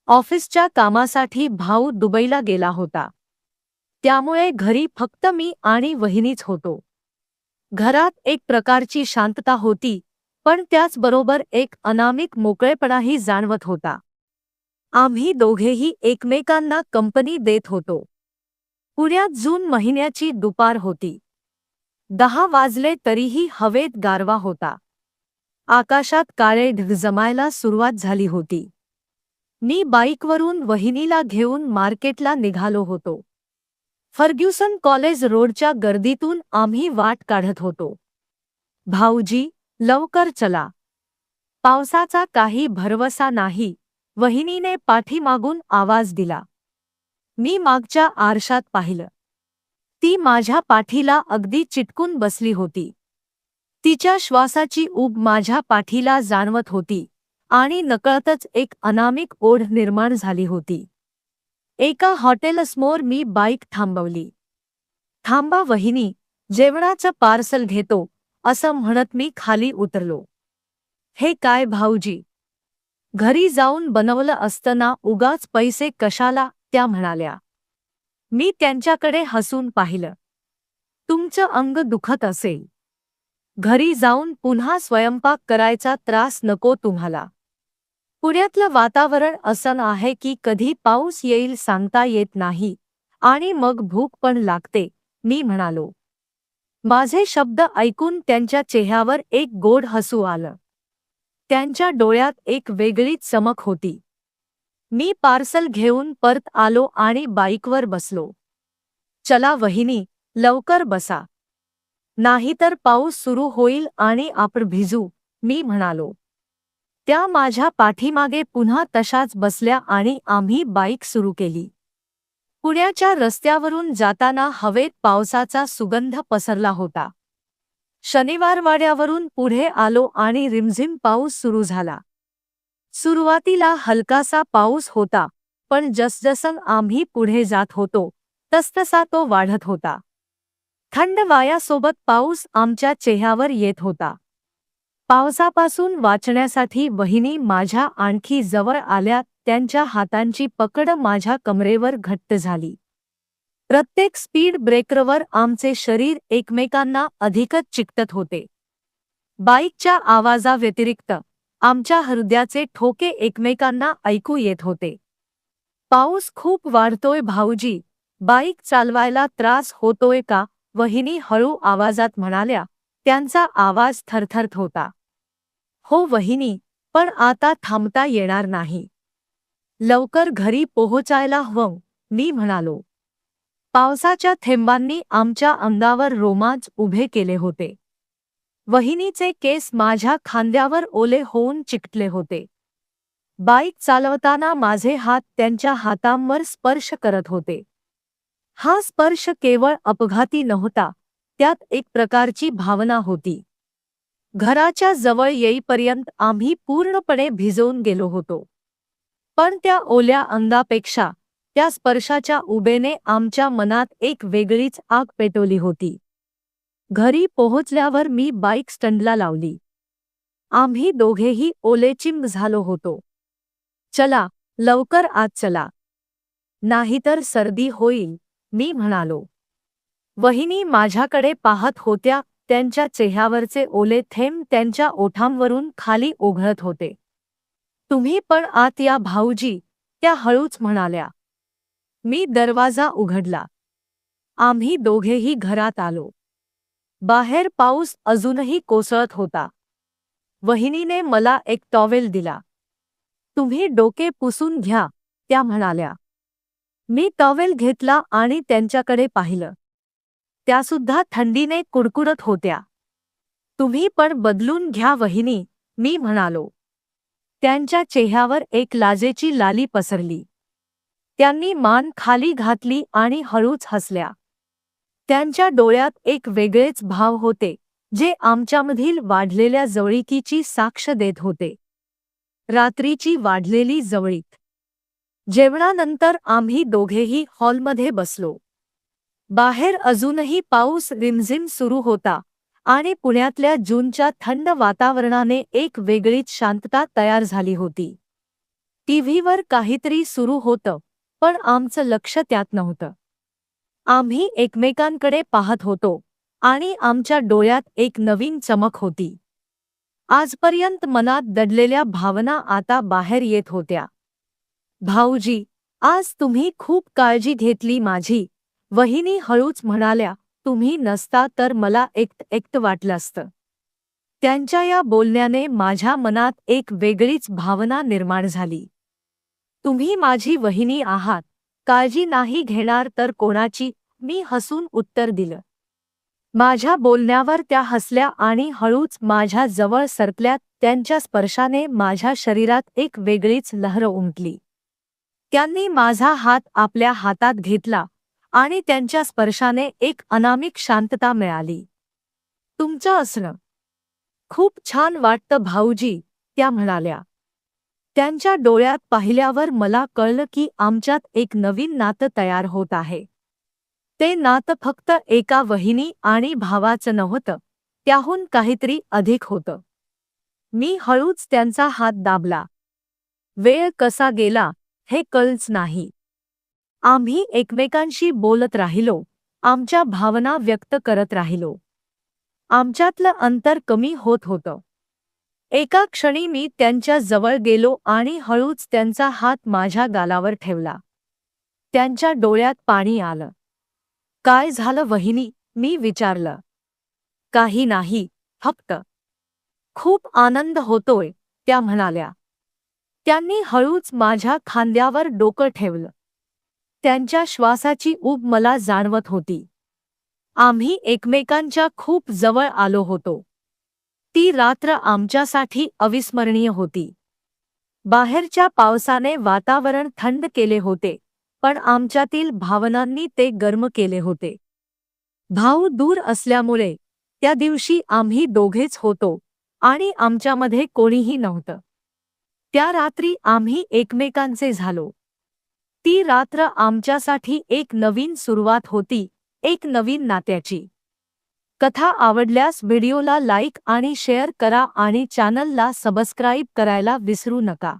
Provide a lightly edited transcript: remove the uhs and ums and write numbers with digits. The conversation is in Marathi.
ऑफिसच्या कामासाठी भाऊ दुबईला गेला होता. त्यामुळे घरी फक्त मी आणि वहिनीच होतो. घरात एक प्रकारची शांतता होती, पण त्याचबरोबर एक अनामिक मोकळेपणाही जाणवत होता. आम्ही दोघेही एकमेकांना कंपनी देत होतो. पुण्यात जून महिन्याची दुपार होती. 10 वाजले तरीही हवेत गारवा होता. आकाशात काळे ढग जमायला सुरुवात झाली होती. मी बाईकवरून वहिनीला घेऊन मार्केटला निघालो होतो. फर्ग्युसन कॉलेज रोडच्या गर्दीतून आम्ही वाट काढत होतो. भाऊजी, लवकर चला. पावसाचा काही भरवसा नाही, वहिनीने पाठीमागून आवाज दिला. मी मागच्या आरशात पाहिलं. ती माझ्या पाठीला अगदी चिटकून बसली होती. तिच्या श्वासाची ऊब माझ्या पाठीला जाणवत होती आणि नकळतच एक अनामिक ओढ निर्माण झाली होती. एका हॉटेलसमोर मी बाईक थांबवली. थांबा वहिनी, जेवणाचं पार्सल घेतो, असं म्हणत मी खाली उतरलो. हे काय भाऊजी? घरी जाऊन बनवलं असतं ना, उगाच पैसे कशाला, त्या म्हणाल्या. मी त्यांच्याकडे हसून पाहिलं. तुमचं अंग दुखत असेल. घरी जाऊन पुन्हा स्वयंपाक करायचा त्रास नको तुम्हाला. पुण्यातलं वातावरण असं आहे की कधी पाऊस येईल सांगता येत नाही आणि मग भूक पण लागते, मी म्हणालो. माझे शब्द ऐकून त्यांच्या चेहऱ्यावर एक गोड हसू आलं. त्यांच्या डोळ्यात एक वेगळीच चमक होती. मी पार्सल घेऊन परत आलो आणि बाईकवर बसलो. चला वहिनी, लवकर बसा. नाहीतर पाऊस सुरू होईल आणि आपण भिजू, मी म्हणालो. त्या माझ्या पाठीमागे पुन्हा तशाच बसल्या आणि आम्ही बाईक सुरू केली. पुण्याच्या रस्त्यावरून जाताना हवेत पावसाचा सुगंध पसरला होता. शनिवारवाड्यावरून पुढे आलो आणि रिमझिम पाऊस सुरू झाला. सुरुवातीला हलकासा पाऊस होता, पण जसजसं आम्ही पुढे जात होतो तसतसा तो वाढत होता. थंड वाऱ्यासोबत पाऊस आमच्या चेहऱ्यावर येत होता. पावसापासून वाचण्यासाठी वहिनी माझ्या आणखी जवळ आल्या. त्यांच्या हातांची पकड माझ्या कमरेवर घट्ट झाली. प्रत्येक स्पीड ब्रेकरवर आमचे शरीर एकमेकांना अधिकच चिकटत होते. बाईकच्या आवाजाव्यतिरिक्त आमच्या हृदयाचे ठोके एकमेकांना ऐकू येत होते. पाऊस खूप वाढतोय भाऊजी, बाईक चालवायला त्रास होतोय का, वहिनी हळू आवाजात म्हणाल्या. त्यांचा आवाज थरथरत होता. हो वहिनी, पण आता थांबता येणार नाही. लवकर घरी पोहोचायला हवं, मी म्हणालो. पावसाच्या थेंबांनी आमच्या अंगावर रोमांच उभे केले होते. वहिनीचे केस माझ्या खांद्यावर ओले होऊन चिकटले होते. बाईक चालवताना माझे हात त्यांच्या हातांवर स्पर्श करत होते. हा स्पर्श केवळ अपघाती नव्हता, त्यात एक प्रकारची भावना होती. घराच्या जवळ येईपर्यंत आम्ही पूर्णपणे भिजवून गेलो होतो. पण त्या ओल्या अंगापेक्षा त्या स्पर्शाच्या उबेने आमच्या मनात एक वेगळीच आग पेटवली होती. घरी पोहोचल्यावर मी बाईक स्टंडला लावली. आम्ही दोघेही ओलेचिंब झालो होतो. चला, लवकर आत चला. नाहीतर सर्दी होईल, मी म्हणालो. वहिनी माझ्याकडे पाहत होत्या. त्यांच्या चेहऱ्यावरचे ओले थेंब त्यांच्या ओठांवरून खाली ओघळत होते. तुम्ही पण आत या भाऊजी, त्या हळूच म्हणाल्या. मी दरवाजा उघडला. आम्ही दोघेही घरात आलो. बाहेर पाऊस अजूनही कोसळत होता. वहिनीने मला एक टॉवेल दिला. तुम्ही डोके पुसून घ्या, त्या म्हणाल्या. मी टॉवेल घेतला आणि त्यांच्याकडे पाहिलं. त्यासुद्धा थंडीने कुडकुडत होत्या. तुम्ही पण बदलून घ्या वहिनी, मी म्हणालो. त्यांच्या चेहऱ्यावर एक लाजेची लाली पसरली. त्यांनी मान खाली घातली आणि हळूच हसल्या. त्यांच्या डोळ्यात एक वेगळेच भाव होते, जे आमच्यामधील वाढलेल्या जवळीकीची साक्ष देत होते. रात्रीची वाढलेली जवळीक. जेवणानंतर आम्ही दोघेही हॉलमध्ये बसलो. बाहेर अजूनही पाऊस रिमझिम सुरू होता आणि पुण्यातल्या जूनच्या थंड वातावरणाने एक वेगळीच शांतता तयार झाली होती. टीव्हीवर काहीतरी सुरू होतं, पण आमचं लक्ष त्यात नव्हतं. आम्ही एकमेकांकडे पाहत होतो आणि आमच्या डोळ्यात एक नवीन चमक होती. आजपर्यंत मनात दडलेल्या भावना आता बाहेर येत होत्या. भाऊजी, आज तुम्ही खूप काळजी घेतली माझी, वहिनी हळूच म्हणाल्या. तुम्ही नसता तर मला एकटं वाटलं असतं. त्यांच्या या बोलण्याने माझ्या मनात एक वेगळीच भावना निर्माण झाली. तुम्ही माझी वहिनी आहात, काळजी नाही घेणार तर कोणाची, मी हसून उत्तर दिलं. माझ्या बोलण्यावर त्या हसल्या आणि हळूच माझ्या जवळ सरकल्या. त्यांच्या स्पर्शाने माझ्या शरीरात एक वेगळीच लहर उमटली. त्यांनी माझा हात आपल्या हातात घेतला आणि त्यांच्या स्पर्शाने एक अनामिक शांतता मिळाली. तुमचं असणं खूप छान वाटतं भाऊजी, त्या म्हणाल्या. त्यांच्या डोळ्यात पाहिल्यावर मला कळलं की आमच्यात एक नवीन नातं तयार होत आहे. ते नातं फक्त एका वहिनी आणि भावाचं नव्हतं, त्याहून काहीतरी अधिक होतं. मी हळूच त्यांचा हात दाबला. वेळ कसा गेला हे कळलंच नाही. आम्ही एकमेकांशी बोलत राहिलो, आमच्या भावना व्यक्त करत राहिलो. आमच्यातलं अंतर कमी होत होतं. एका क्षणी मी त्यांच्या जवळ गेलो आणि हळूच त्यांचा हात माझ्या गालावर ठेवला. त्यांच्या डोळ्यात पाणी आलं. काय झालं वहिनी, मी विचारलं. काही नाही, फक्त खूप आनंद होतोय, त्या म्हणाल्या. त्यांनी हळूच माझ्या खांद्यावर डोकं ठेवलं. त्यांच्या श्वासाची ऊब मला जाणवत होती. आम्ही एकमेकांच्या खूप जवळ आलो होतो. ती रात्र आमच्यासाठी अविस्मरणीय होती. बाहेरच्या पावसाने वातावरण थंड केले होते, पण आमच्यातील भावनांनी ते गरम केले होते. भाऊ दूर असल्यामुळे त्या दिवशी आम्ही दोघेच होतो आणि आमच्यामध्ये कोणीही नव्हतं. त्या रात्री आम्ही एकमेकांचे झालो. ती रात्र आमच्यासाठी एक नवीन सुरुवात होती, एक नवीन नात्याची. कथा आवडल्यास व्हिडिओला लाईक आणि शेअर करा आणि चॅनलला सबस्क्राईब करायला विसरू नका.